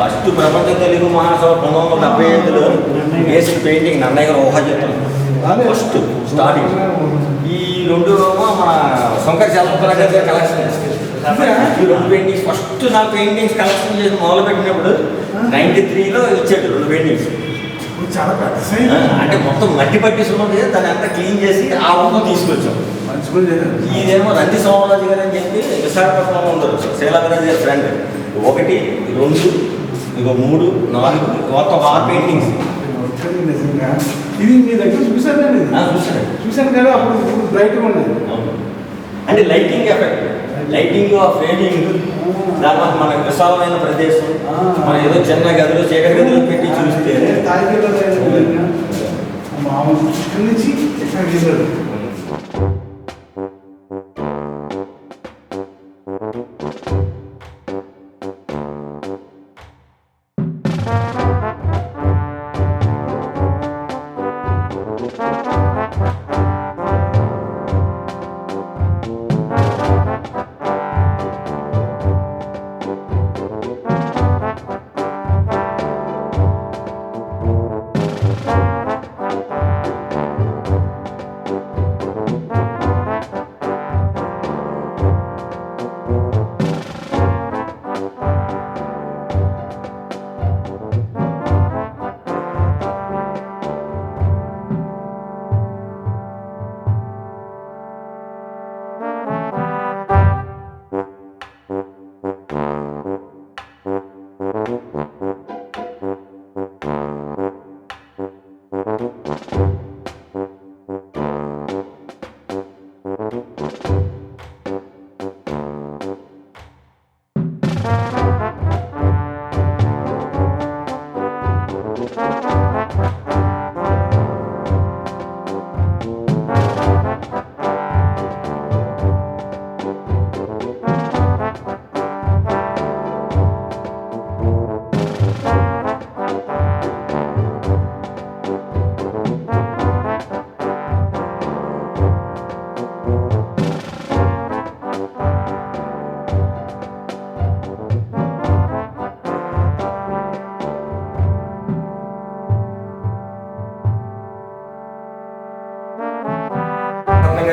First ప్రపంచ తెలుగు మహాసభ 1975లో వేసిన painting Nannaya గారు ఊహ చెప్తాను. ఫస్ట్ స్టార్టింగ్ ఈ రెండు మన శంకర్ చలపతిరాజు గారి కలెక్షన్ ఈ రెండు పెయింటింగ్స్ ఫస్ట్ నా పెయింటింగ్స్ కలెక్షన్ చేసి మొదలుపెట్టినప్పుడు 93లో ఇచ్చాడు 2 పెయింటింగ్స్. చాలా అంటే మొత్తం మట్టి పట్టేసి ఉన్నది, దాన్ని అంతా క్లీన్ చేసి ఆ ఊహ తీసుకొచ్చాం. ఇదేమో రంది సోమరాజు గారు అని చెప్పి విశాఖపట్నంలో ఉండరు, శైలాభిరాజు గారి ఫ్రెండ్. 1, 2, 3, 4 మొత్తం 6 పెయింటింగ్స్. ఇది మీ దగ్గర చూసాను చూసాను కదా, అప్పుడు బ్రైట్గా ఉన్నది. అంటే లైటింగ్ ఎఫెక్ట్, లైటింగ్ ఫ్రేమింగ్, దానివల్ల మనకు విశాలమైన ప్రదేశం. మనం ఏదో చిన్న గదిలో చీకటి గదిలో పెట్టి చూస్తే నుంచి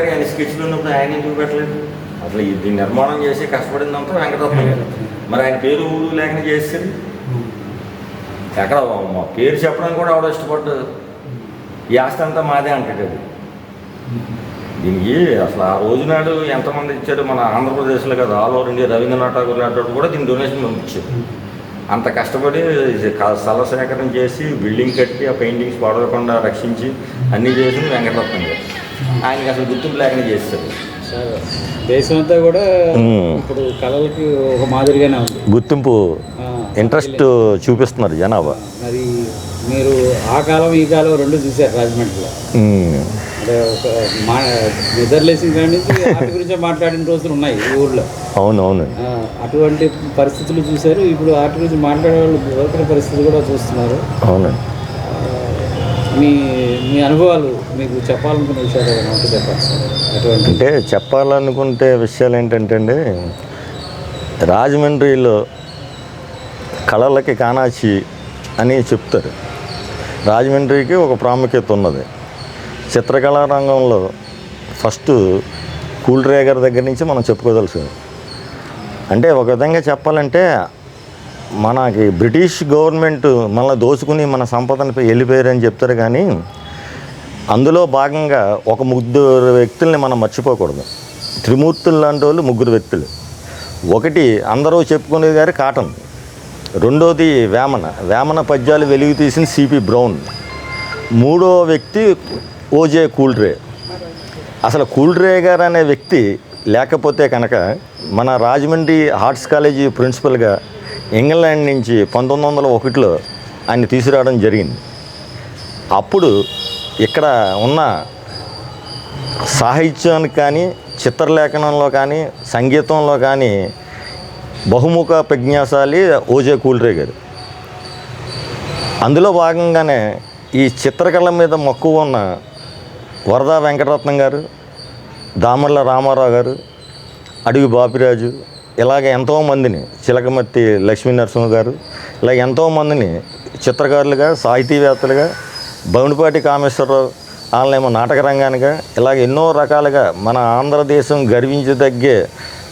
ఆయన స్కెచ్లు ఉన్నప్పుడు ఆయన ఎందుకు పెట్టలేదు? అసలు ఇది నిర్మాణం చేసి కష్టపడిందంతా వెంకటరత్నం గారు. మరి ఆయన పేరు ఊరు లేకుండా చేసేది ఎక్కడ మా పేరు చెప్పడానికి కూడా ఆవిడ ఇష్టపడ్డదు. ఈ ఆస్తి అంతా మాదే అంటాడు. అది దీనికి అసలు ఆ రోజు నాడు ఎంతమంది ఇచ్చారు మన ఆంధ్రప్రదేశ్లో కదా, all over India Rabindranath Tagore లాంటి కూడా దీని డొనేషన్ పంపించారు. అంత కష్టపడి స్థల సేకరణ చేసి బిల్డింగ్ కట్టి ఆ పెయింటింగ్స్ పాడవకుండా రక్షించి అన్నీ చేసింది వెంకటరత్నం గారు. ఆయనకి అసలు గుర్తింపు లేకుండా చేస్తారు. దేశం అంతా కూడా ఇప్పుడు కళలకి ఒక మాదిరిగానే ఉంది, గుర్తింపు ఇంట్రెస్ట్ చూపిస్తున్నారు జనాభా. మరి మీరు ఆ కాలం ఈ కాలం రెండు చూశారు రాజమండ్రిలో. అంటే ఒక నిద్రలేసిన కాడి నుంచి వాటి గురించే మాట్లాడిన రోజులు ఉన్నాయి ఈ ఊళ్ళో. అవునవును, అటువంటి పరిస్థితులు చూశారు. ఇప్పుడు వాటి గురించి మాట్లాడే వాళ్ళు బ్రతకని పరిస్థితి కూడా చూస్తున్నారు. అవునండి. మీ మీ అనుభవాలు మీకు చెప్పాలనుకున్న విషయాలు ఏమంటే చెప్పాలి సార్. అటువంటి అంటే చెప్పాలనుకుంటే విషయాలు ఏంటంటే అండి, రాజమండ్రిలో కళలకి కానాచి అని చెప్తారు. రాజమండ్రికి ఒక ప్రాముఖ్యత ఉన్నది. చిత్రకళా రంగంలో ఫస్ట్ కూల్డ్రేగర్ దగ్గర నుంచి మనం చెప్పుకోదలుచుంది. అంటే ఒక విధంగా చెప్పాలంటే మనకి బ్రిటిష్ గవర్నమెంట్ మనల్ని దోచుకుని మన సంపదను వెళ్ళిపోయారని చెప్తారు, కానీ అందులో భాగంగా ఒక 3 వ్యక్తుల్ని మనం మర్చిపోకూడదు. త్రిమూర్తులు లాంటి వాళ్ళు 3 వ్యక్తులు. ఒకటి అందరూ చెప్పుకునేది గారి కాటన్, రెండోది వేమన పద్యాలు వెలుగు తీసిన సిపి బ్రౌన్, మూడో వ్యక్తి ఓజే కూల్డ్రే. అసలు కూల్డ్రే గారు అనే వ్యక్తి లేకపోతే కనుక మన రాజమండ్రి ఆర్ట్స్ కాలేజీ ప్రిన్సిపల్గా ఇంగ్లాండ్ నుంచి 1901లో ఆయన తీసుకురావడం జరిగింది. అప్పుడు ఇక్కడ ఉన్న సాహిత్యానికి కానీ చిత్రలేఖనంలో కానీ సంగీతంలో కానీ బహుముఖ ప్రజ్ఞాశాలి ఓజే కూల్డ్రే గారు. అందులో భాగంగానే ఈ చిత్రకళ మీద మక్కువ ఉన్న వరదా వెంకటరత్నం గారు, దామర్ల రామారావు గారు, అడుగు బాపిరాజు, ఇలాగ ఎంతోమందిని, చిలకమర్తి లక్ష్మీ నరసింహ గారు, ఇలా ఎంతోమందిని చిత్రకారులుగా, సాహితీవేత్తలుగా, బౌండిపాటి కామేశ్వరరావు వాళ్ళేమో నాటక రంగానిగా ఇలాగ ఎన్నో రకాలుగా మన ఆంధ్రదేశం గర్వించదగ్గే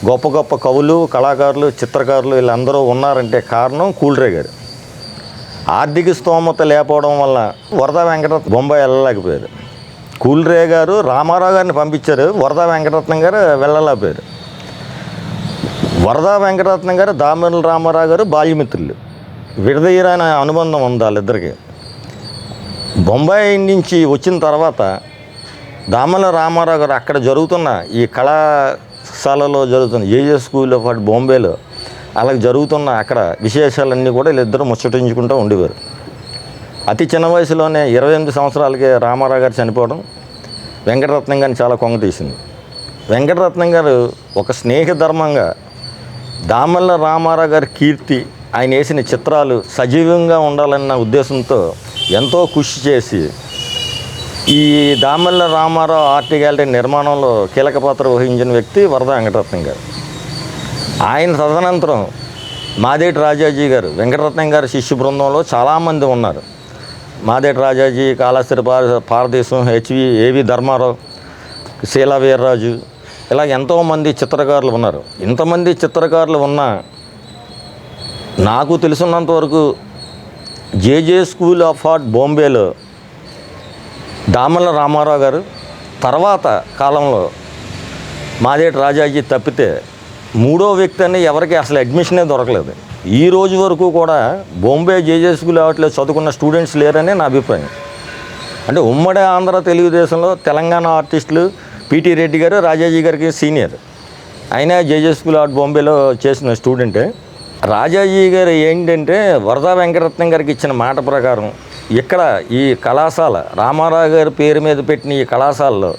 గొప్ప గొప్ప కవులు, కళాకారులు, చిత్రకారులు వీళ్ళందరూ ఉన్నారంటే కారణం కూల్డ్రే గారు. ఆర్థిక స్తోమత లేకపోవడం వల్ల వరద వెంకటరత్నం బొంబాయి వెళ్ళలేకపోయారు. కూల్డ్రే గారు రామారావు గారిని పంపించారు, వరద వెంకటరత్నం గారు వెళ్ళలేకపోయారు. వరద వెంకటరత్నం గారు, దామర్ల రామారావు గారు బాల్యమిత్రులు, విడదీయరాని అనుబంధం ఉంది వాళ్ళిద్దరికి. బొంబాయి నుంచి వచ్చిన తర్వాత దామర్ల రామారావు గారు అక్కడ జరుగుతున్న ఈ కళాశాలలో జరుగుతున్న జేజే స్కూల్ ఆఫ్ ఆర్ట్ బాంబేలో అలాగే జరుగుతున్న అక్కడ విశేషాలన్నీ కూడా వీళ్ళిద్దరూ ముచ్చటించుకుంటూ ఉండేవారు. అతి చిన్న వయసులోనే 28 సంవత్సరాలకే రామారావు గారు చనిపోవడం వెంకటరత్నం గారిని చాలా కొంగతీసింది. వెంకటరత్నం గారు ఒక స్నేహధర్మంగా దామర్ల రామారావు గారి కీర్తి, ఆయన వేసిన చిత్రాలు సజీవంగా ఉండాలన్న ఉద్దేశంతో ఎంతో కృషి చేసి ఈ దామర్ల రామారావు ఆర్ట్ గ్యాలరీ నిర్మాణంలో కీలక పాత్ర వహించిన వ్యక్తి వరద వెంకటరత్నం గారు. ఆయన తదనంతరం మాదేటి రాజాజీ గారు, వెంకటరత్నం గారి శిష్య బృందంలో చాలామంది ఉన్నారు. మాదేటి రాజాజీ, కాళాస్త్రి పారదేశం, ఏవి ధర్మారావు, శీలా వీర్రాజు, ఇలా ఎంతోమంది చిత్రకారులు ఉన్నారు. ఇంతమంది చిత్రకారులు ఉన్నా నాకు తెలుసున్నంత వరకు జేజే స్కూల్ ఆఫ్ ఆర్ట్ బాంబేలో దామర్ల రామారావు గారు, తర్వాత కాలంలో మాదేటి రాజాజీ తప్పితే మూడో వ్యక్తి అని ఎవరికి అసలు అడ్మిషనే దొరకలేదు. ఈ రోజు వరకు కూడా బాంబే జేజే స్కూల్ ఆఫ్ ఆర్ట్లో చదువుకున్న స్టూడెంట్స్ లేరని నా అభిప్రాయం. అంటే ఉమ్మడి ఆంధ్ర తెలుగుదేశంలో తెలంగాణ ఆర్టిస్టులు పిటి రెడ్డి గారు రాజాజీ గారికి సీనియర్, అయినా జేజే స్కూల్ ఆఫ్ ఆర్ట్ బాంబేలో చేసిన స్టూడెంటే. రాజాజీ గారు ఏంటంటే వరద వెంకటరత్నం గారికి ఇచ్చిన మాట ప్రకారం ఇక్కడ ఈ కళాశాల రామారావు గారి పేరు మీద పెట్టిన ఈ కళాశాలలో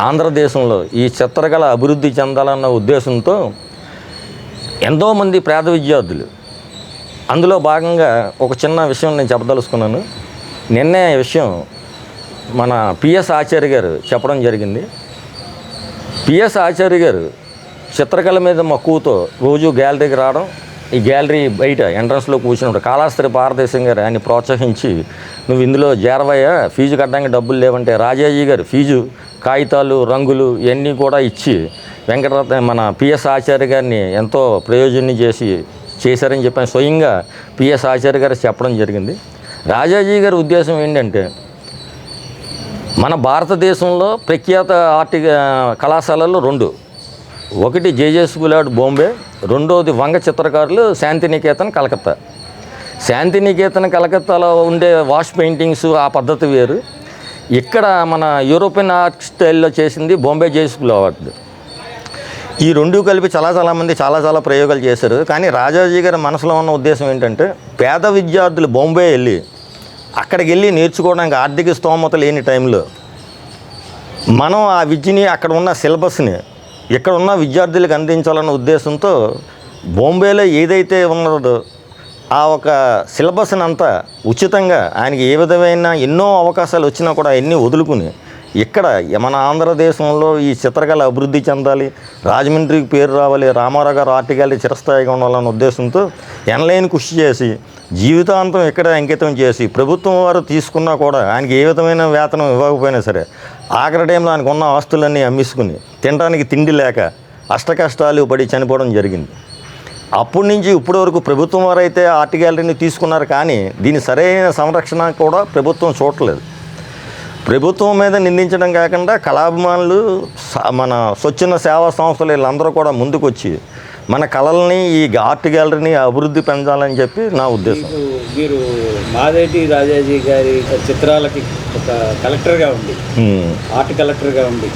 ఆంధ్రదేశంలో ఈ చిత్రకళ అభివృద్ధి చెందాలన్న ఉద్దేశంతో ఎంతోమంది పేద విద్యార్థులు, అందులో భాగంగా ఒక చిన్న విషయం నేను చెప్పదలుచుకున్నాను. నిన్నే విషయం మన పిఎస్ ఆచార్య గారు చెప్పడం జరిగింది. పిఎస్ ఆచార్య గారు చిత్రకళ మీద మక్కువతో రోజు గ్యాలరీకి రావడం, ఈ గ్యాలరీ బయట ఎంట్రన్స్లో కూర్చున్నప్పుడు కాళాస్త్రి భారతదేశం గారు ఆయన్ని ప్రోత్సహించి నువ్వు ఇందులో చేరవయ్యా, ఫీజు కట్టడానికి డబ్బులు లేవంటే రాజాజీ గారు ఫీజు కాగితాలు, రంగులు ఇవన్నీ కూడా ఇచ్చి వెంకటరత్న మన పిఎస్ ఆచార్య గారిని ఎంతో ప్రయోజనం చేశారని చెప్పి స్వయంగా పిఎస్ ఆచార్య గారు చెప్పడం జరిగింది. రాజాజీ గారి ఉద్దేశం ఏంటంటే మన భారతదేశంలో ప్రఖ్యాత ఆర్ట్ కళాశాలలు 2, ఒకటి జేజే స్కూల్ ఆఫ్ బాంబే, రెండోది వంగ చిత్రకారులు శాంతినికేతన్ కలకత్తా. శాంతినికేతన్ కలకత్తాలో ఉండే వాష్ పెయింటింగ్స్ ఆ పద్ధతి వేరు, ఇక్కడ మన యూరోపియన్ ఆర్ట్ స్టైల్లో చేసింది బాంబే జేజే స్కూల్ ఆఫ్ ఆర్ట్. ఈ రెండు కలిపి చాలామంది చాలా ప్రయోగాలు చేశారు. కానీ రాజాజీ గారి మనసులో ఉన్న ఉద్దేశం ఏంటంటే పేద విద్యార్థులు బాంబే వెళ్ళి అక్కడికి వెళ్ళి నేర్చుకోవడానికి ఆర్థిక స్తోమత లేని టైంలో మనం ఆ విద్యని, అక్కడ ఉన్న సిలబస్ని ఇక్కడ ఉన్న విద్యార్థులకు అందించాలన్న ఉద్దేశంతో బాంబేలో ఏదైతే ఉన్నదో ఆ ఒక సిలబస్ని అంతా ఉచితంగా ఆయనకి ఏ విధమైన ఎన్నో అవకాశాలు వచ్చినా కూడా ఎన్ని వదులుకుని ఇక్కడ మన ఆంధ్రదేశంలో ఈ చిత్రకళ అభివృద్ధి చెందాలి, రాజమండ్రికి పేరు రావాలి, రామారావు గారు ఆర్ట్ గ్యాలరీ చిరస్థాయిగా ఉండాలన్న ఉద్దేశంతో ఎనలేని కృషి చేసి జీవితాంతం ఇక్కడ అంకితం చేసి ప్రభుత్వం వారు తీసుకున్నా కూడా ఆయనకి ఏ విధమైన వేతనం ఇవ్వకపోయినా సరే ఆఖరి టైంలో ఆయనకు ఉన్న ఆస్తులన్నీ అమ్మేసుకుని తినడానికి తిండి లేక అష్టకష్టాలు పడి చనిపోవడం జరిగింది. అప్పటి నుంచి ఇప్పటి వరకు ప్రభుత్వం వారైతే ఆర్ట్ గ్యాలరీని తీసుకున్నారు, కానీ దీని సరైన సంరక్షణ కూడా ప్రభుత్వం చూడలేదు. ప్రభుత్వం మీద నిందించడం కాకుండా కళాభిమానులు, మన స్వచ్ఛంద సేవా సంస్థలు వీళ్ళందరూ కూడా ముందుకొచ్చి మన కళల్ని, ఈ ఆర్ట్ గ్యాలరీని అభివృద్ధి పెంచాలని చెప్పి నా ఉద్దేశం. మీరు మాదేటి రాజాజీ గారి చిత్రాలకి ఒక కలెక్టర్గా ఉండి, ఆర్ట్ కలెక్టర్గా ఉండి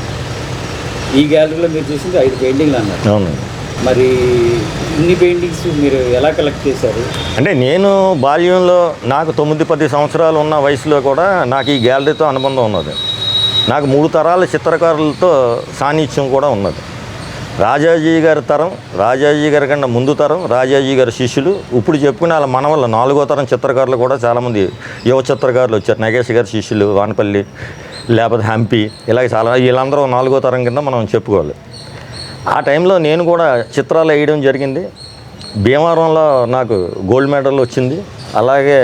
ఈ గ్యాలరీలో మీరు చూసింది 5 పెయింటింగ్లు అన్నారు. అవును. మరి ఇన్ని పెయింటింగ్స్ మీరు ఎలా కలెక్ట్ చేశారు? అంటే నేను బాల్యంలో నాకు 9-10 సంవత్సరాలు ఉన్న వయసులో కూడా నాకు ఈ గ్యాలరీతో అనుబంధం ఉన్నది. నాకు 3 తరాల చిత్రకారులతో సాన్నిధ్యం కూడా ఉన్నది. రాజాజీ గారి తరం, రాజాజీ గారి కన్నా ముందు తరం, రాజాజీ గారి శిష్యులు, ఇప్పుడు చెప్పుకునే వాళ్ళ మనవల్ల 4వ తరం చిత్రకారులు కూడా చాలామంది యువ చిత్రకారులు వచ్చారు. నగేష్ గారి శిష్యులు, వానపల్లి, లేకపోతే హంపి, ఇలాగ చాలా, వీళ్ళందరూ 4వ తరం కింద మనం చెప్పుకోవాలి. ఆ టైంలో నేను కూడా చిత్రాలు వేయడం జరిగింది. భీమవరంలో నాకు గోల్డ్ మెడల్ వచ్చింది. అలాగే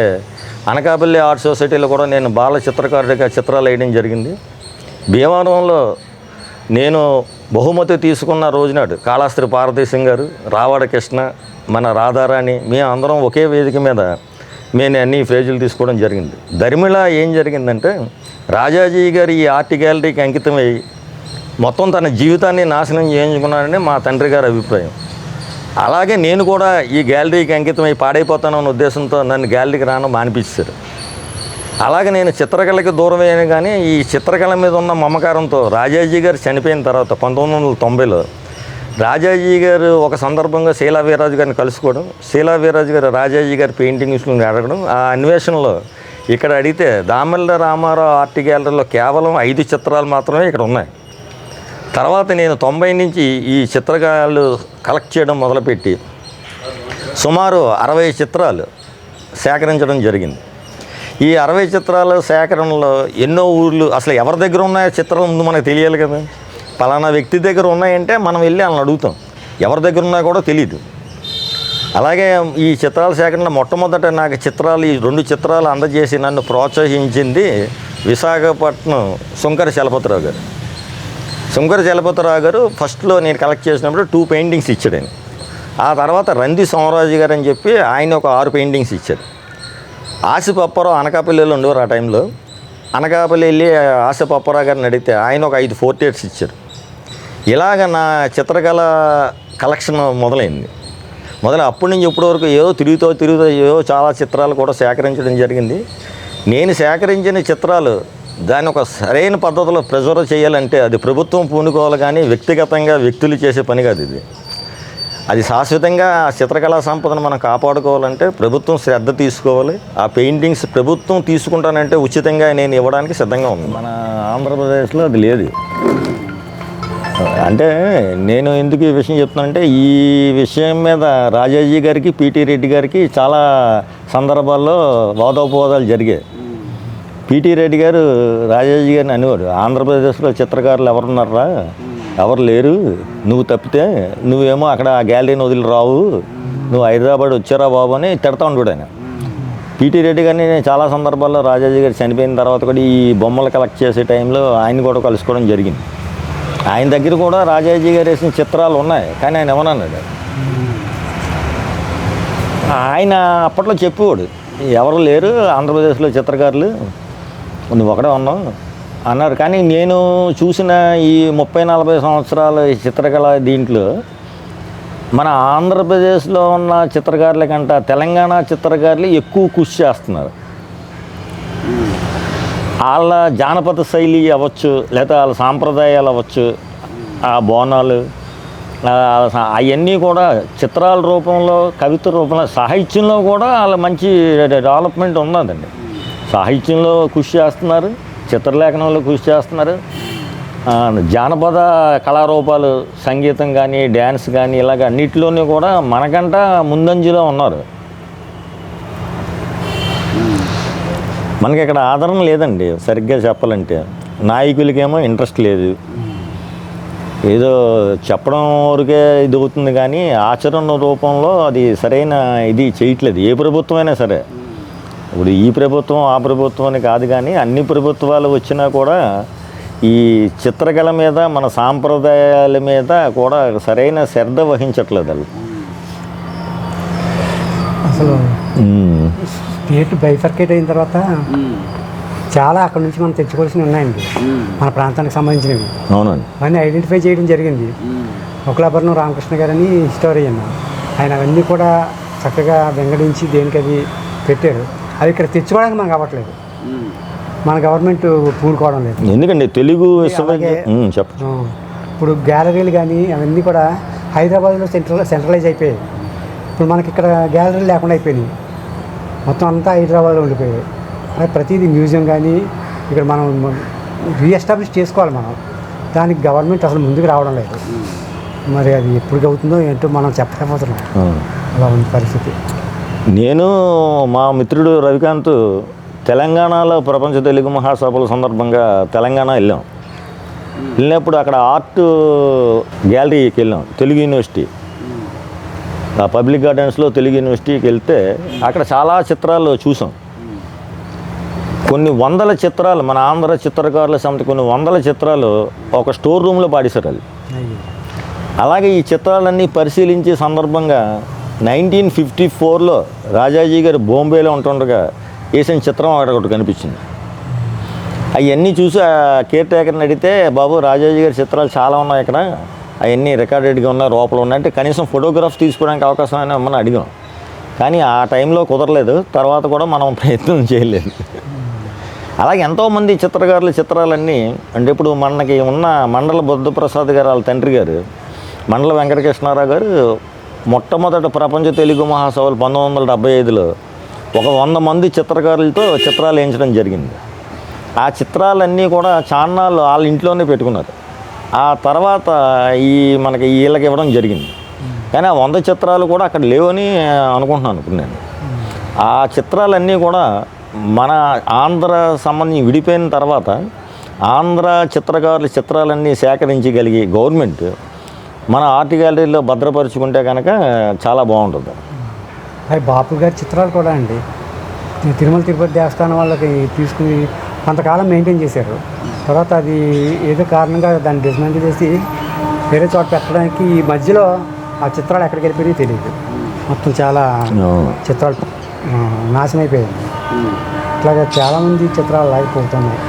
అనకాపల్లి ఆర్ట్ సొసైటీలో కూడా నేను బాల చిత్రకారుడిగా చిత్రాలు వేయడం జరిగింది. భీమవరంలో నేను బహుమతి తీసుకున్న రోజునాడు కాళాస్త్రి పార్వతీశం గారు, రావాడ కృష్ణ, మన రాధారాణి, మేము అందరం ఒకే వేదిక మీద నేను అన్ని ప్రైజులు తీసుకోవడం జరిగింది. ధర్మిళ ఏం జరిగిందంటే రాజాజీ గారు ఈ ఆర్ట్ గ్యాలరీకి అంకితమై మొత్తం తన జీవితాన్ని నాశనం చేయించుకున్నాడని మా తండ్రి గారి అభిప్రాయం. అలాగే నేను కూడా ఈ గ్యాలరీకి అంకితమై పాడైపోతానన్న ఉద్దేశంతో నన్ను గ్యాలరీకి రాను మానిపించారు. అలాగే నేను చిత్రకళకి దూరమయ్యాను, కానీ ఈ చిత్రకళ మీద ఉన్న మమకారంతో రాజాజీ గారు చనిపోయిన తర్వాత 1990లో రాజాజీ గారు ఒక సందర్భంగా శీలా వీర్రాజు గారిని కలుసుకోవడం, శీలా వీర్రాజు గారు రాజాజీ గారి పెయింటింగ్స్ని అడగడం, ఆ అన్వేషణలో ఇక్కడ అడిగితే దామల్ల రామారావు ఆర్ట్ గ్యాలరీలో కేవలం 5 చిత్రాలు మాత్రమే ఇక్కడ ఉన్నాయి. తర్వాత నేను 90 నుంచి ఈ చిత్రకాలు కలెక్ట్ చేయడం మొదలుపెట్టి సుమారు 60 చిత్రాలు సేకరించడం జరిగింది. ఈ 60 చిత్రాల సేకరణలో ఎన్నో ఊర్లు, అసలు ఎవరి దగ్గర ఉన్నాయో చిత్రాలు ముందు మనకు తెలియాలి కదా. పలానా వ్యక్తి దగ్గర ఉన్నాయంటే మనం వెళ్ళి వాళ్ళని అడుగుతాం, ఎవరి దగ్గర ఉన్నా కూడా తెలియదు. అలాగే ఈ చిత్రాల సేకరణ మొట్టమొదట నాకు ఈ 2 చిత్రాలు అందజేసి నన్ను ప్రోత్సహించింది విశాఖపట్నం శంకర చలపతిరావు గారు. శంకర చలపతిరావు గారు ఫస్ట్లో నేను కలెక్ట్ చేసినప్పుడు 2 పెయింటింగ్స్ ఇచ్చాడు ఆయన. ఆ తర్వాత రంది సోమరాజు గారు అని చెప్పి ఆయన ఒక 6 పెయింటింగ్స్ ఇచ్చారు. ఆసిఫ్ అప్పారావు అనకాపల్లిలో ఉండేవారు ఆ టైంలో. అనకాపల్లి వెళ్ళి ఆసిఫ్ అప్పారావు గారిని అడిగితే ఆయన ఒక 5 పోర్ట్రేట్స్ ఇచ్చారు. ఇలాగ నా చిత్రకళ కలెక్షన్ మొదలైంది. అప్పటి నుంచి ఇప్పటి వరకు తిరుగుతూ ఏదో చాలా చిత్రాలు కూడా సేకరించడం జరిగింది. నేను సేకరించిన చిత్రాలు దాన్ని ఒక సరైన పద్ధతిలో ప్రిజర్వ్ చేయాలంటే అది ప్రభుత్వం పూనుకోవాలి, కానీ వ్యక్తిగతంగా వ్యక్తులు చేసే పని కాదు ఇది. అది శాశ్వతంగా చిత్రకళా సంపదను మనం కాపాడుకోవాలంటే ప్రభుత్వం శ్రద్ధ తీసుకోవాలి. ఆ పెయింటింగ్స్ ప్రభుత్వం తీసుకుంటానంటే ఉచితంగా నేను ఇవ్వడానికి సిద్ధంగా ఉంది. మన ఆంధ్రప్రదేశ్లో అది లేదు. అంటే నేను ఎందుకు ఈ విషయం చెప్తున్నానంటే ఈ విషయం మీద రాజాజీ గారికి, పిటి రెడ్డి గారికి చాలా సందర్భాల్లో వాదోపవాదాలు జరిగాయి. పిటి రెడ్డి గారు రాజాజీ గారిని అనేవాడు, ఆంధ్రప్రదేశ్లో చిత్రకారులు ఎవరున్నారా, ఎవరు లేరు, నువ్వు తప్పితే నువ్వేమో అక్కడ ఆ గ్యాలరీని వదిలి రావు, నువ్వు హైదరాబాద్ వచ్చారా బాబు అని తిడతా ఉంటాడు ఆయన. పిటి రెడ్డి గారిని నేను చాలా సందర్భాల్లో రాజాజీ గారు చనిపోయిన తర్వాత కూడా ఈ బొమ్మలు కలెక్ట్ చేసే టైంలో ఆయన కూడా కలుసుకోవడం జరిగింది. ఆయన దగ్గర కూడా రాజాజీ గారు వేసిన చిత్రాలు ఉన్నాయి, కానీ ఆయన ఏమన్నాడు, ఆయన అప్పట్లో చెప్పేవాడు ఎవరు లేరు ఆంధ్రప్రదేశ్లో చిత్రకారులు, నువ్వు ఒకడే ఉన్నావు అన్నారు. కానీ నేను చూసిన ఈ 30-40 సంవత్సరాల చిత్రకళ దీంట్లో మన ఆంధ్రప్రదేశ్లో ఉన్న చిత్రకారుల కంటే తెలంగాణ చిత్రకారులు ఎక్కువ కృషి చేస్తున్నారు. వాళ్ళ జానపద శైలి అవ్వచ్చు, లేదా వాళ్ళ సాంప్రదాయాలు అవ్వచ్చు, ఆ బోనాలు అవన్నీ కూడా చిత్రాల రూపంలో, కవిత రూపంలో, సాహిత్యంలో కూడా వాళ్ళ మంచి డెవలప్మెంట్ ఉన్నదండి. సాహిత్యంలో కృషి చేస్తున్నారు, చిత్రలేఖనంలో కృషి చేస్తున్నారు, జానపద కళారూపాలు, సంగీతం కానీ, డ్యాన్స్ కానీ, ఇలాగ అన్నిటిలోనూ కూడా మనకంట ముందంజలో ఉన్నారు. మనకి ఇక్కడ ఆదరణ లేదండి సరిగ్గా చెప్పాలంటే. నాయకులకేమో ఇంట్రెస్ట్ లేదు, ఏదో చెప్పడం వరకే ఇది అవుతుంది, కానీ ఆచరణ రూపంలో అది సరైన ఇది చేయట్లేదు. ఏ ప్రభుత్వమైనా సరే, ఇప్పుడు ఈ ప్రభుత్వం ఆ ప్రభుత్వం అని కాదు, కానీ అన్ని ప్రభుత్వాలు వచ్చినా కూడా ఈ చిత్రకళ మీద, మన సాంప్రదాయాల మీద కూడా సరైన శ్రద్ధ వహించట్లేదు వాళ్ళు. అసలు స్టేట్ బైఫర్కేట్ అయిన తర్వాత చాలా అక్కడ నుంచి మనం తెచ్చుకోవాల్సినవి ఉన్నాయండి, మన ప్రాంతానికి సంబంధించినవి. అవునండి, అవన్నీ ఐడెంటిఫై చేయడం జరిగింది. ఒకలాభరణం రామకృష్ణ గారని హిస్టోరియన్, ఆయన అవన్నీ కూడా చక్కగా వెంగడించి దేనికి అది పెట్టారు. అది ఇక్కడ తెచ్చుకోవడానికి మనకు అవ్వట్లేదు, మన గవర్నమెంట్ పూనుకోవడం లేదు. ఎందుకండి తెలుగు ఇప్పుడు గ్యాలరీలు కానీ అవన్నీ కూడా హైదరాబాద్లో సెంట్రలైజ్ అయిపోయాయి. ఇప్పుడు మనకి ఇక్కడ గ్యాలరీలు లేకుండా అయిపోయినాయి, మొత్తం అంతా హైదరాబాద్లో ఉండిపోయాయి. అది ప్రతిదీ మ్యూజియం కానీ ఇక్కడ మనం రీఎస్టాబ్లిష్ చేసుకోవాలి. మనం దానికి గవర్నమెంట్ అసలు ముందుకు రావడం లేదు. మరి అది ఎప్పుడు అవుతుందో ఏంటో మనం చెప్పలేకపోతున్నాం. అలా ఉంది పరిస్థితి. నేను మా మిత్రుడు రవికాంత్ తెలంగాణలో ప్రపంచ తెలుగు మహాసభల సందర్భంగా తెలంగాణ వెళ్ళినప్పుడు అక్కడ ఆర్ట్ గ్యాలరీకి వెళ్ళాం, తెలుగు యూనివర్సిటీ. ఆ పబ్లిక్ గార్డెన్స్లో తెలుగు యూనివర్సిటీకి వెళ్తే అక్కడ చాలా చిత్రాలు చూసాం. కొన్ని వందల చిత్రాలు, మన ఆంధ్ర చిత్రకారుల సమితి కొన్ని వందల చిత్రాలు ఒక స్టోర్ రూమ్లో పాడేశారు వాళ్ళు. అలాగే ఈ చిత్రాలన్నీ పరిశీలించే సందర్భంగా 1954లో రాజాజీ గారు బాంబేలో ఉంటుండగా వేసిన చిత్రం అక్కడ ఒకటి కనిపించింది. అవన్నీ చూసి ఆ కేర్ టేకర్ని అడిగితే, బాబు రాజాజీ గారి చిత్రాలు చాలా ఉన్నాయి ఇక్కడ, అవన్నీ రికార్డెడ్గా ఉన్నాయి, లోపల ఉన్నాయి అంటే కనీసం ఫోటోగ్రాఫ్స్ తీసుకోవడానికి అవకాశం అని మనం అడిగాం. కానీ ఆ టైంలో కుదరలేదు, తర్వాత కూడా మనం ప్రయత్నం చేయలేదు. అలాగే ఎంతోమంది చిత్రకారుల చిత్రాలన్నీ అంటే ఇప్పుడు మనకి ఉన్న మండల బుద్ధప్రసాద్ గారు వాళ్ళ తండ్రి గారు మండల వెంకటకృష్ణారావు గారు మొట్టమొదటి ప్రపంచ తెలుగు మహాసభలు 1975లో ఒక 100 మంది చిత్రకారులతో చిత్రాలు వేయించడం జరిగింది. ఆ చిత్రాలన్నీ కూడా చాన్నాళ్ళు వాళ్ళ ఇంట్లోనే పెట్టుకున్నారు. ఆ తర్వాత మనకి వీళ్ళకి ఇవ్వడం జరిగింది. కానీ ఆ 100 చిత్రాలు కూడా అక్కడ లేవని అనుకుంటున్నాను ఇప్పుడు నేను. ఆ చిత్రాలన్నీ కూడా మన ఆంధ్ర సంబంధించి విడిపోయిన తర్వాత ఆంధ్ర చిత్రకారుల చిత్రాలన్నీ సేకరించగలిగి గవర్నమెంట్ మన ఆర్ట్ గ్యాలరీలో భద్రపరుచుకుంటే కనుక చాలా బాగుంటుంది. అవి బాపు గారి చిత్రాలు కూడా అండి తిరుమల తిరుపతి దేవస్థానం వాళ్ళకి తీసుకుని కొంతకాలం మెయింటైన్ చేశారు. తర్వాత అది ఏదో కారణంగా దాన్ని డిస్మాంటిల్ చేసి వేరే చోట పెట్టడానికి ఈ మధ్యలో ఆ చిత్రాలు ఎక్కడికి వెళ్ళిపోయినాయి తెలియదు. మొత్తం చాలా చిత్రాలు నాశనం అయిపోయాయి. ఇట్లాగా చాలామంది చిత్రాలు లాగిపోతున్నాయి.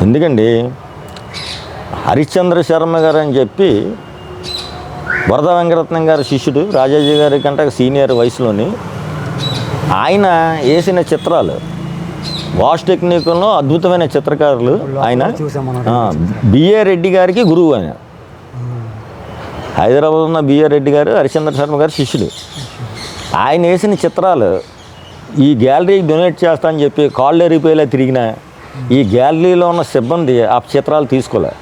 ఎందుకండి హరిశ్చంద్ర శర్మ గారు అని చెప్పి వరద వెంకటరత్నం గారి శిష్యుడు, రాజాజీ గారి కంటే సీనియర్ వయసులోని ఆయన వేసిన చిత్రాలు వాష్ టెక్నిక్లో అద్భుతమైన చిత్రకారులు. ఆయన బిఏ రెడ్డి గారికి గురువు. ఆయన హైదరాబాద్ ఉన్న బిఏ రెడ్డి గారు హరిశ్చంద్ర శర్మ గారి శిష్యుడు. ఆయన వేసిన చిత్రాలు ఈ గ్యాలరీకి డొనేట్ చేస్తా అని చెప్పి కాళ్ళు ఎరిపోయేలా తిరిగిన ఈ గ్యాలరీలో ఉన్న సిబ్బంది ఆ చిత్రాలు తీసుకోలే.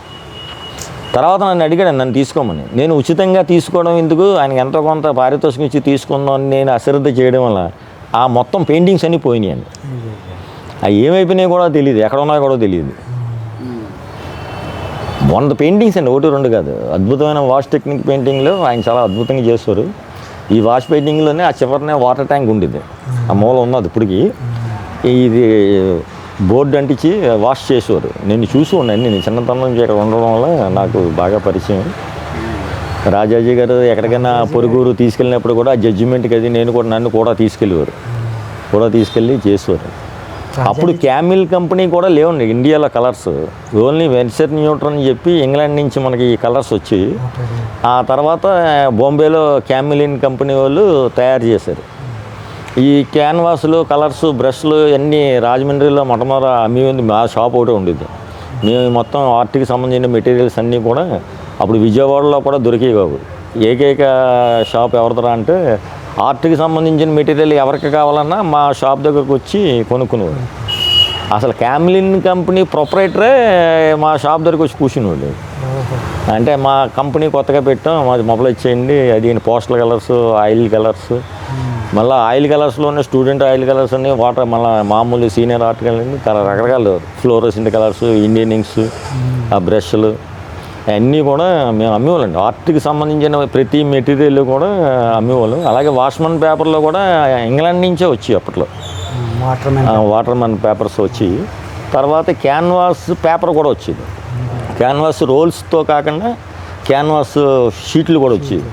తర్వాత నన్ను అడిగాడు నన్ను తీసుకోమని. నేను ఉచితంగా తీసుకోవడం ఎందుకు, ఆయనకి ఎంతో కొంత పారితోషికం ఇచ్చి తీసుకుందాం అని నేను అశ్రద్ధ చేయడం వల్ల ఆ మొత్తం పెయింటింగ్స్ అన్నీ పోయినాయండి. అవి ఏమైపోయినాయి కూడా తెలియదు, ఎక్కడ ఉన్నాయో కూడా తెలియదు. 100 పెయింటింగ్స్ అండి, 1-2 కాదు. అద్భుతమైన వాష్ టెక్నిక్ పెయింటింగ్లో ఆయన చాలా అద్భుతంగా చేస్తారు. ఈ వాష్ పెయింటింగ్లోనే ఆ చివరినే వాటర్ ట్యాంక్ ఉండేది, ఆ మూల ఉన్నది ఇప్పటికి. ఇది బోర్డు అంటించి వాష్ చేసేవారు. నేను చూసి ఉన్నాను, నేను చిన్నతనం నుంచి ఇక్కడ ఉండడం వల్ల నాకు బాగా పరిచయం. రాజాజీ గారు ఎక్కడికైనా పొరుగురు తీసుకెళ్ళినప్పుడు కూడా జడ్జిమెంట్కి అది నన్ను కూడా తీసుకెళ్ళి చేసేవారు. అప్పుడు క్యామిల్ కంపెనీ కూడా లేవండి ఇండియాలో కలర్స్. ఓన్లీ వెన్సర్ న్యూట్రన్ అని చెప్పి ఇంగ్లాండ్ నుంచి మనకి ఈ కలర్స్ వచ్చి ఆ తర్వాత బాంబేలో క్యామిలిన్ కంపెనీ వాళ్ళు తయారు చేశారు. ఈ క్యాన్వాస్లు, కలర్స్, బ్రష్లు అన్నీ రాజమండ్రిలో మొట్టమొదట అమ్మి ఉంది. మా షాప్ ఒకటే ఉండేది. మేము మొత్తం ఆర్ట్కి సంబంధించిన మెటీరియల్స్ అన్నీ కూడా అప్పుడు విజయవాడలో కూడా దొరికేవి కావు. ఏకైక షాప్ ఎవరిదరా అంటే ఆర్ట్కి సంబంధించిన మెటీరియల్ ఎవరికి కావాలన్నా మా షాప్ దగ్గరకు వచ్చి కొనుక్కునేవాడు. అసలు క్యామ్లిన్ కంపెనీ ప్రొపరేటరే మా షాప్ దగ్గరకు వచ్చి కూర్చునేవాడు. అంటే మా కంపెనీ కొత్తగా పెట్టాం, మాది మొబైల్ చేయండి, అది పోస్టల్ కలర్స్, ఆయిల్ కలర్స్, మళ్ళీ ఆయిల్ కలర్స్లోనే స్టూడెంట్ ఆయిల్ కలర్స్ అన్ని వాటర్, మళ్ళీ మామూలు సీనియర్ ఆర్ట్ కలర్స్, రకరకాల ఫ్లోరోసెంట్ కలర్స్, ఇండియన్ ఇంక్స్, ఆ బ్రష్లు అన్నీ కూడా మేము అమ్మేవాళ్ళండి. ఆర్ట్కి సంబంధించిన ప్రతి మెటీరియల్ కూడా అమ్మేవాళ్ళం. అలాగే వాష్మన్ పేపర్లో కూడా ఇంగ్లాండ్ నుంచే వచ్చి అప్పట్లో వాటర్మెన్ పేపర్స్ వచ్చి, తర్వాత క్యాన్వాస్ పేపర్ కూడా వచ్చేది. క్యాన్వాస్ రోల్స్తో కాకుండా క్యాన్వాస్ షీట్లు కూడా వచ్చేది.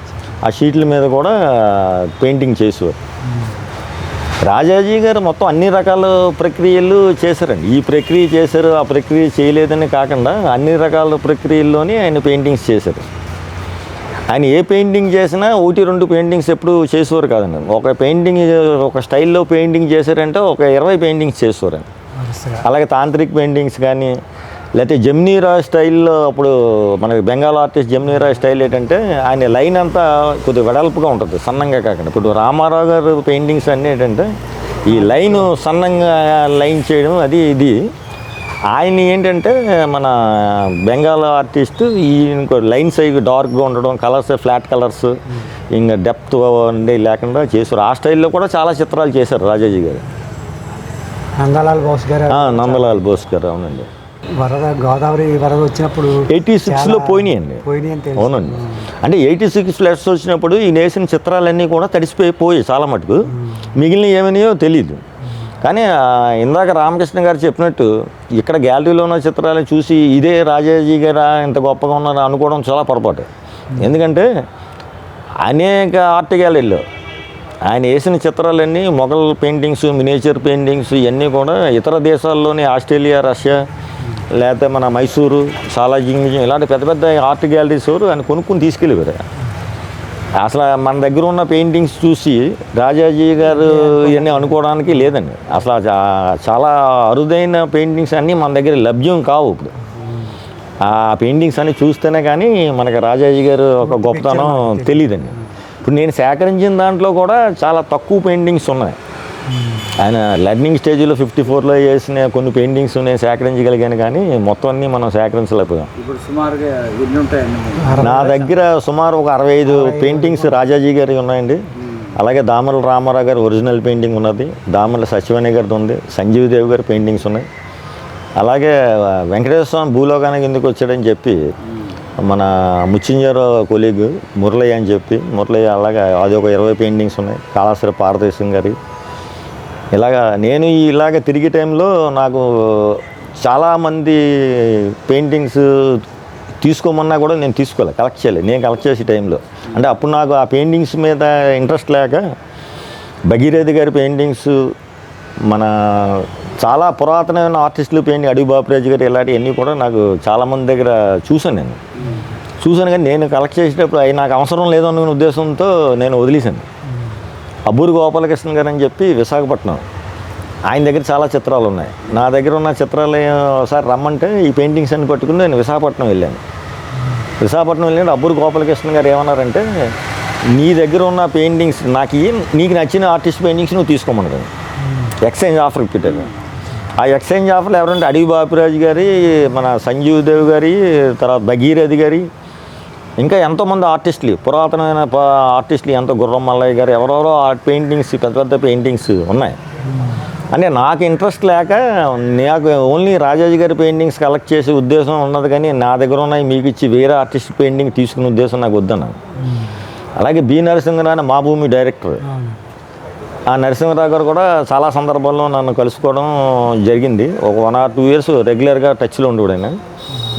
ఆ షీట్ల మీద కూడా పెయింటింగ్ చేసేవారు. రాజాజీ గారు మొత్తం అన్ని రకాల ప్రక్రియలు చేశారండి. ఈ ప్రక్రియ చేశారు, ఆ ప్రక్రియ చేయలేదని కాకుండా అన్ని రకాల ప్రక్రియల్లోనే ఆయన పెయింటింగ్స్ చేశారు. ఆయన ఏ పెయింటింగ్ చేసినా 1-2 పెయింటింగ్స్ ఎప్పుడు చేసేవారు కాదండి. ఒక పెయింటింగ్ ఒక స్టైల్లో పెయింటింగ్ చేశారంటే ఒక 20 పెయింటింగ్స్ చేసేవారు. అలాగే తాంత్రిక్ పెయింటింగ్స్ కానీ, లేకపోతే జమ్నీరాయ్ స్టైల్లో, అప్పుడు మనకి బెంగాల్ ఆర్టిస్ట్ జమ్నీరాయ్ స్టైల్ ఏంటంటే ఆయన లైన్ అంతా కొద్దిగా వెడల్పుగా ఉంటుంది, సన్నంగా కాకుండా. ఇప్పుడు రామారావు గారు పెయింటింగ్స్ అన్నీ ఏంటంటే ఈ లైన్ సన్నంగా లైన్ చేయడం అది ఇది. ఆయన ఏంటంటే మన బెంగాల్ ఆర్టిస్ట్ ఈ ఇంకో లైన్ సైజ్ డార్క్గా ఉండడం, కలర్స్ ఫ్లాట్ కలర్స్, ఇంకా డెప్త్ ఉండే లేకుండా చేశారు. ఆ స్టైల్లో కూడా చాలా చిత్రాలు చేశారు రాజాజీ గారు. నందలాల్ బోస్ గారు అవునండి. గోదావరి వరద వచ్చినప్పుడు 86లో పోయినాయండి. పోయినాయి. అవునండి. అంటే 86 ఫ్లడ్స్ వచ్చినప్పుడు ఈ నేసిన చిత్రాలన్నీ కూడా తడిసిపోయి చాలా మటుకు, మిగిలిన ఏమనియో తెలియదు. కానీ ఇందాక రామకృష్ణ గారు చెప్పినట్టు ఇక్కడ గ్యాలరీలో ఉన్న చిత్రాలు చూసి ఇదే రాజాజీ గారు ఇంత గొప్పగా ఉన్నారు అనుకోవడం చాలా పొరపాటు. ఎందుకంటే అనేక ఆర్ట్ గ్యాలరీలో ఆయన వేసిన చిత్రాలన్నీ మొఘల్ పెయింటింగ్స్, మినియేచర్ పెయింటింగ్స్ ఇవన్నీ కూడా ఇతర దేశాల్లోని ఆస్ట్రేలియా, రష్యా, లేకపోతే మన మైసూరు, సాలార్జంగ్ మ్యూజియం ఇలాంటి పెద్ద పెద్ద ఆర్ట్ గ్యాలరీస్ ఆయన కొనుక్కుని తీసుకెళ్ళేవారు. అసలు మన దగ్గర ఉన్న పెయింటింగ్స్ చూసి రాజాజీ గారు ఇవన్నీ అనుకోవడానికి లేదండి. అసలు చాలా అరుదైన పెయింటింగ్స్ అన్నీ మన దగ్గర లభ్యం కావు. ఇప్పుడు ఆ పెయింటింగ్స్ అన్నీ చూస్తేనే కానీ మనకి రాజాజీ గారు ఒక గొప్పతనం తెలియదండి. ఇప్పుడు నేను సేకరించిన దాంట్లో కూడా చాలా తక్కువ పెయింటింగ్స్ ఉన్నాయి. ఆయన లెర్నింగ్ స్టేజ్లో 54లో వేసిన కొన్ని పెయింటింగ్స్ నేను సేకరించగలిగాను, కానీ మొత్తం అన్నీ మనం సేకరించలేకపోయాం. ఇప్పుడు సుమారుగా ఎన్ని ఉంటాయండి? నా దగ్గర సుమారు ఒక 65 పెయింటింగ్స్ రాజాజీ గారి ఉన్నాయండి. అలాగే దామర్ల రామారావు గారి ఒరిజినల్ పెయింటింగ్ ఉన్నది, దామర్ల సచివాణి గారిది ఉంది, సంజీవ్ దేవ్ గారి పెయింటింగ్స్ ఉన్నాయి. అలాగే వెంకటేశ్వర స్వామి భూలోకానికి ఎందుకు వచ్చాడని చెప్పి మన ముచ్చింజారు కొలీగ్ మురళయ్య అని చెప్పి మురళయ్య, అలాగే అది ఒక 20 పెయింటింగ్స్ ఉన్నాయి. కాళాశ్రీ పారదేశం గారి. నేను ఇలాగ తిరిగే టైంలో నాకు చాలామంది పెయింటింగ్స్ తీసుకోమన్నా కూడా నేను తీసుకోలే, కలెక్ట్ చేయలేదు. నేను కలెక్ట్ చేసే టైంలో అంటే అప్పుడు నాకు ఆ పెయింటింగ్స్ మీద ఇంట్రెస్ట్ లేక భగీరథి గారి పెయింటింగ్స్, మన చాలా పురాతనమైన ఆర్టిస్టులు పెయింటింగ్ అడవి బాపురాజు గారు ఇలాంటివన్నీ కూడా నాకు చాలామంది దగ్గర చూశాను కానీ నేను కలెక్ట్ చేసేటప్పుడు అవి నాకు అవసరం లేదన్న ఉద్దేశంతో నేను వదిలేశాను. అబ్బూరి గోపాలకృష్ణ గారు అని చెప్పి విశాఖపట్నం, ఆయన దగ్గర చాలా చిత్రాలు ఉన్నాయి. నా దగ్గర ఉన్న చిత్రాలు ఒకసారి రమ్మంటే ఈ పెయింటింగ్స్ అన్ని పట్టుకుని నేను విశాఖపట్నం వెళ్ళాను. అబ్బూరి గోపాలకృష్ణ గారు ఏమన్నారంటే, నీ దగ్గర ఉన్న పెయింటింగ్స్ నీకు నచ్చిన ఆర్టిస్ట్ పెయింటింగ్స్ నువ్వు తీసుకోమన్నారు. ఎక్స్చేంజ్ ఆఫర్ పెట్టారు. ఆ ఎక్స్చేంజ్ ఆఫర్లు ఎవరంటే అడవి బాపిరాజు గారి, మన సంజీవ్ దేవ్ గారి, తర్వాత భగీరథి గారి, ఇంకా ఎంతోమంది ఆర్టిస్టులు, పురాతనమైన ఆర్టిస్టులు, ఎంతో గుర్రం మల్లయ్య గారు, ఎవరెవరో ఆర్ట్ పెయింటింగ్స్, పెద్ద పెద్ద పెయింటింగ్స్ ఉన్నాయి. అంటే నాకు ఇంట్రెస్ట్ లేక నాకు ఓన్లీ రాజాజీ గారి పెయింటింగ్స్ కలెక్ట్ చేసే ఉద్దేశం ఉన్నది, కానీ నా దగ్గర ఉన్నాయి మీకు ఇచ్చి వేరే ఆర్టిస్ట్ పెయింటింగ్ తీసుకునే ఉద్దేశం నాకు వద్దన్నాను. అలాగే బి నరసింహరావు అని మా భూమి డైరెక్టర్, ఆ నరసింహరావు గారు కూడా చాలా సందర్భాల్లో నన్ను కలుసుకోవడం జరిగింది. ఒక 1 or 2 years రెగ్యులర్గా టచ్లో ఉండేవాడు ఆయన.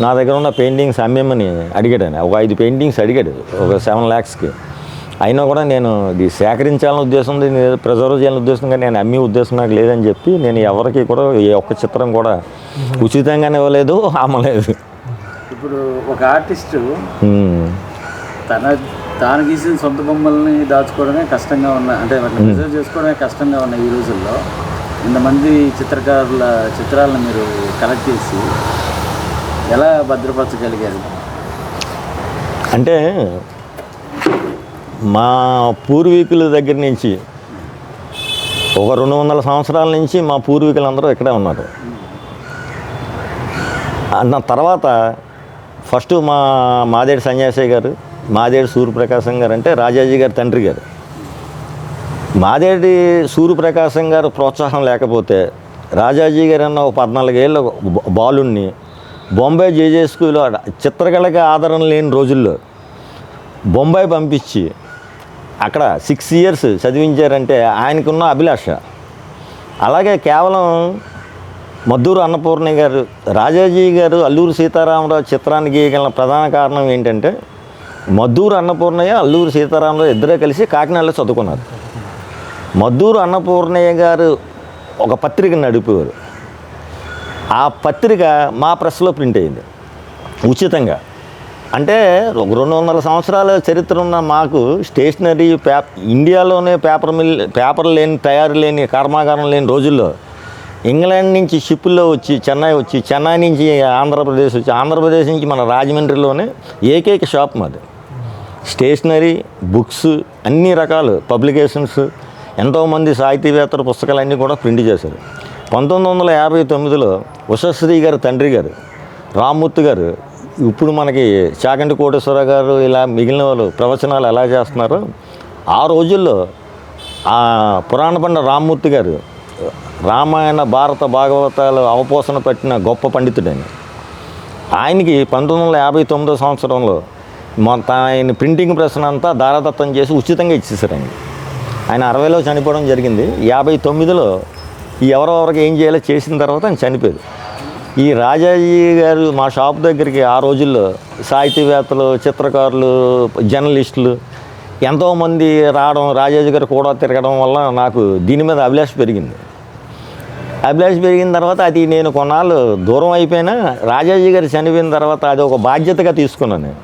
నా దగ్గర ఉన్న పెయింటింగ్స్ అమ్మేమని అడిగాడు ఆయన. ఒక 5 పెయింటింగ్స్ అడిగాడు, ఒక 7 lakhsకి. అయినా కూడా నేను ఇది సేకరించాలని ఉద్దేశం ఉంది, ప్రిజర్వ్ చేయాలని ఉద్దేశం, కానీ నేను అమ్మే ఉద్దేశం నాకు లేదని చెప్పి నేను ఎవరికి కూడా ఏ ఒక్క చిత్రం కూడా ఉచితంగానే ఇవ్వలేదు, అమ్మలేదు. ఇప్పుడు ఒక ఆర్టిస్టు తాను గీసిన సొంత బొమ్మల్ని దాచుకోవడమే కష్టంగా అంటే ప్రిజర్వ్ చేసుకోవడమే కష్టంగా ఉన్న ఈ రోజుల్లో ఇంతమంది చిత్రకారుల చిత్రాలను మీరు కలెక్ట్ చేసి ఎలా భద్రపరచగలిగారు? అంటే మా పూర్వీకుల దగ్గర నుంచి ఒక 200 సంవత్సరాల నుంచి మా పూర్వీకులందరూ ఇక్కడే ఉన్నారు. అన్న తర్వాత ఫస్ట్ మాదేడి సన్యాసి గారు, మాదేడి సూర్యప్రకాశం గారు అంటే రాజాజీ గారి తండ్రి గారు. మాదేడి సూర్యప్రకాశం గారు ప్రోత్సాహం లేకపోతే రాజాజీ గారు అన్న ఒక 14 ఏళ్ళ బాలుణ్ణి బొంబాయి జేజే స్కూల్లో చిత్రకళకి ఆధారం లేని రోజుల్లో బొంబాయి పంపించి అక్కడ 6 years చదివించారంటే ఆయనకున్న అభిలాష. అలాగే కేవలం మద్దూరు అన్నపూర్ణ గారు, రాజాజీ గారు అల్లూరి సీతారామరావు చిత్రానికి గల ప్రధాన కారణం ఏంటంటే మద్దూరు అన్నపూర్ణయ్య, అల్లూరి సీతారామరావు ఇద్దరే కలిసి కాకినాడలో చదువుకున్నారు. మద్దూరు అన్నపూర్ణయ్య గారు ఒక పత్రిక నడిపేవారు. ఆ పత్రిక మా ప్రెస్లో ప్రింట్ అయింది ఉచితంగా. అంటే 200 సంవత్సరాల చరిత్ర ఉన్న మాకు స్టేషనరీ ఇండియాలోనే పేపర్ లేని, తయారు లేని, కర్మాగారం లేని రోజుల్లో ఇంగ్లాండ్ నుంచి షిప్పుల్లో వచ్చి చెన్నై నుంచి ఆంధ్రప్రదేశ్ వచ్చి, ఆంధ్రప్రదేశ్ నుంచి మన రాజమండ్రిలోనే ఏకైక షాప్ మాది. స్టేషనరీ, బుక్స్, అన్ని రకాలు పబ్లికేషన్స్, ఎంతోమంది సాహితీవేత్తల పుస్తకాలన్నీ కూడా ప్రింట్ చేశారు. 1959లో ఉషశ్రీ గారు తండ్రి గారు రామ్మూర్తి గారు, ఇప్పుడు మనకి చాగంటి కోటేశ్వరరావు గారు ఇలా మిగిలిన వాళ్ళు ప్రవచనాలు ఎలా చేస్తున్నారో ఆ రోజుల్లో ఆ పురాణ పండ రామ్మూర్తి గారు రామాయణ, భారత, భాగవతాలు అవపోసన పట్టిన గొప్ప పండితుడని. ఆయనకి 1959 సంవత్సరంలో మొత్తం ఆయన ప్రింటింగ్ ప్రెస్ అంతా దారాదత్తం చేసి ఉచితంగా ఇచ్చేసారు ఆయన 60లో చనిపోవడం జరిగింది. 59లో ఎవరెవరికి ఏం చేయాలో చేసిన తర్వాత ఆయన చనిపోయారు. ఈ రాజాజీ గారు మా షాప్ దగ్గరికి ఆ రోజుల్లో సాహితీవేత్తలు, చిత్రకారులు, జర్నలిస్టులు ఎంతోమంది రావడం, రాజాజీ గారు కూడా తిరగడం వల్ల నాకు దీని మీద అభిలాష పెరిగింది. అభిలాష పెరిగిన తర్వాత అది నేను కొన్నాళ్ళు దూరం అయిపోయినా రాజాజీ గారు చనిపోయిన తర్వాత అది ఒక బాధ్యతగా తీసుకున్నాను నేను.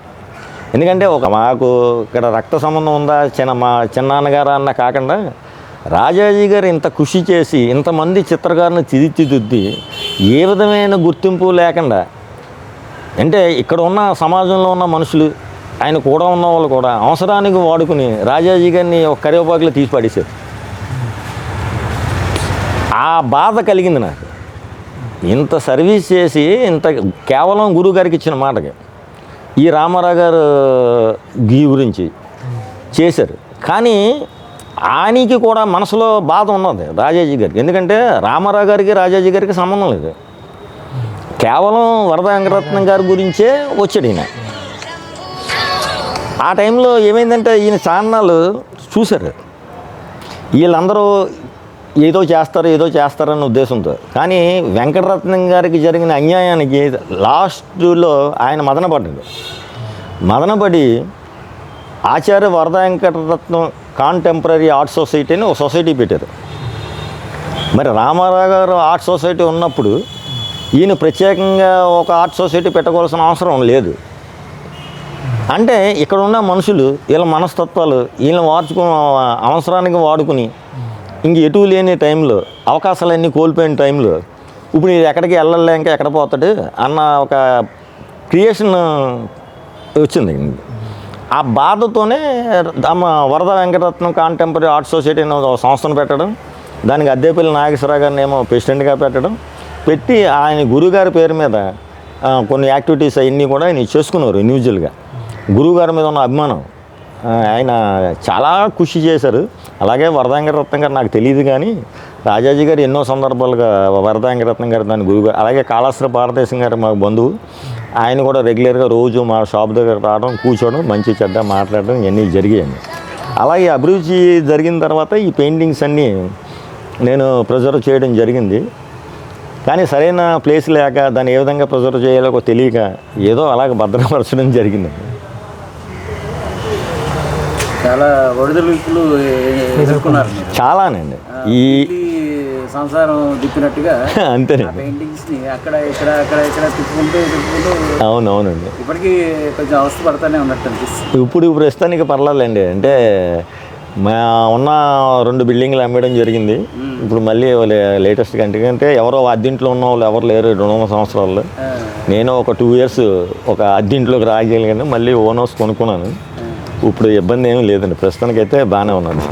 ఎందుకంటే మాకు ఇక్కడ రక్త సంబంధం ఉందా, మా చిన్నాన్నగారు అన్న కాకుండా రాజాజీ గారు ఇంత కృషి చేసి ఇంతమంది చిత్రకారుని తీర్చిదిద్ది ఏ విధమైన గుర్తింపు లేకుండా, అంటే ఇక్కడ ఉన్న సమాజంలో ఉన్న మనుషులు, ఆయన కూడా ఉన్న వాళ్ళు కూడా అవసరానికి వాడుకుని రాజాజీ గారిని ఒక కరివేపాకులో తీసి పడేశారు. ఆ బాధ కలిగింది నాకు. ఇంత సర్వీస్ చేసి ఇంత కేవలం గురువు గారికి ఇచ్చిన మాటకి ఈ రామారావు గారు గీ గురించి చేశారు. కానీ ఆయనకి కూడా మనసులో బాధ ఉన్నది రాజాజీ గారికి. ఎందుకంటే రామారావు గారికి రాజాజీ గారికి సంబంధం లేదు, కేవలం వరద వెంకటరత్నం గారి గురించే వచ్చాడు ఈయన. ఆ టైంలో ఏమైందంటే ఈయన ఛానళ్ళు చూశారు, వీళ్ళందరూ ఏదో చేస్తారన్న ఉద్దేశంతో. కానీ వెంకటరత్నం గారికి జరిగిన అన్యాయానికి లాస్ట్లో ఆయన మదనపడి ఆచార్య వరద వెంకటరత్నం కాంటెంపరీ ఆర్ట్ సొసైటీ అని ఒక సొసైటీ పెట్టారు. మరి రామారావు గారు ఆర్ట్ సొసైటీ ఉన్నప్పుడు ఈయన ప్రత్యేకంగా ఒక ఆర్ట్ సొసైటీ పెట్టవలసిన అవసరం లేదు. అంటే ఇక్కడ ఉన్న మనుషులు వీళ్ళ మనస్తత్వాలు వీళ్ళని అవసరానికి వాడుకుని ఇంక ఎటు లేని టైంలో, అవకాశాలన్నీ కోల్పోయిన టైంలో ఇప్పుడు ఇది ఎక్కడికి వెళ్ళలేక ఎక్కడ పోతాడు అన్న ఒక క్రియేషన్ వచ్చింది. ఆ బాధతోనే వరద వెంకటరత్నం కాంటెంపరీ ఆర్ట్ సొసైటీ అనే ఒక సంస్థను పెట్టడం, దానికి అద్దేపల్లి నాగేశ్వరరావు గారిని ఏమో ప్రెసిడెంట్గా పెట్టి ఆయన గురువుగారి పేరు మీద కొన్ని యాక్టివిటీస్ అవన్నీ కూడా ఆయన చేసుకున్నారు ఇండివిజువల్గా. గురువుగారి మీద ఉన్న అభిమానం, ఆయన చాలా కృషి చేశారు. అలాగే వరద వెంకటరత్నం గారు నాకు తెలియదు, కానీ రాజాజీ గారు ఎన్నో సందర్భాలుగా వరద వెంకటరత్నం గారు దాని గురువుగారు. అలాగే కాళాస్త్రి భారతదేశం గారు మా బంధువు, ఆయన కూడా రెగ్యులర్గా రోజు మా షాప్ దగ్గర రావడం, కూర్చోవడం, మంచి చెడ్డ మాట్లాడడం ఇవన్నీ జరిగాయండి. అలాగే అభిరుచి జరిగిన తర్వాత ఈ పెయింటింగ్స్ అన్నీ నేను ప్రిజర్వ్ చేయడం జరిగింది. కానీ సరైన ప్లేస్ లేక దాన్ని ఏ విధంగా ప్రిజర్వ్ చేయాలో తెలియక ఏదో అలాగ భద్రపరచడం జరిగింది. చాలా ఒడిదుడుకులు ఎదుర్కొన్నారు చాలానండి. ఈ సంసారం దిప్పినట్టుగా అంతేనండి. పెయింటింగ్స్ ని అక్కడ ఇక్కడ తిప్పుకుంటూ అవునవునండి. ఇప్పటికీ కొంచెం అవస్థ పడతానే ఉన్నట్టు అనిపిస్తుంది. ఇప్పుడు ప్రస్తుతానికి పర్లేదండి. అంటే మా ఉన్న 2 బిల్డింగ్లు అమ్మేయడం జరిగింది. ఇప్పుడు మళ్ళీ లేటెస్ట్గా అంటే ఎవరో అద్దెంట్లో ఉన్న వాళ్ళు ఎవరు లేరు 2 సంవత్సరాల్లో. నేను ఒక 2 years ఒక అద్దెంట్లోకి రాగలిగాను, మళ్ళీ ఓన్ హౌస్ కొనుక్కున్నాను. ఇప్పుడు ఇబ్బంది ఏమీ లేదండి, ప్రస్తుతానికైతే బాగానే ఉన్నది.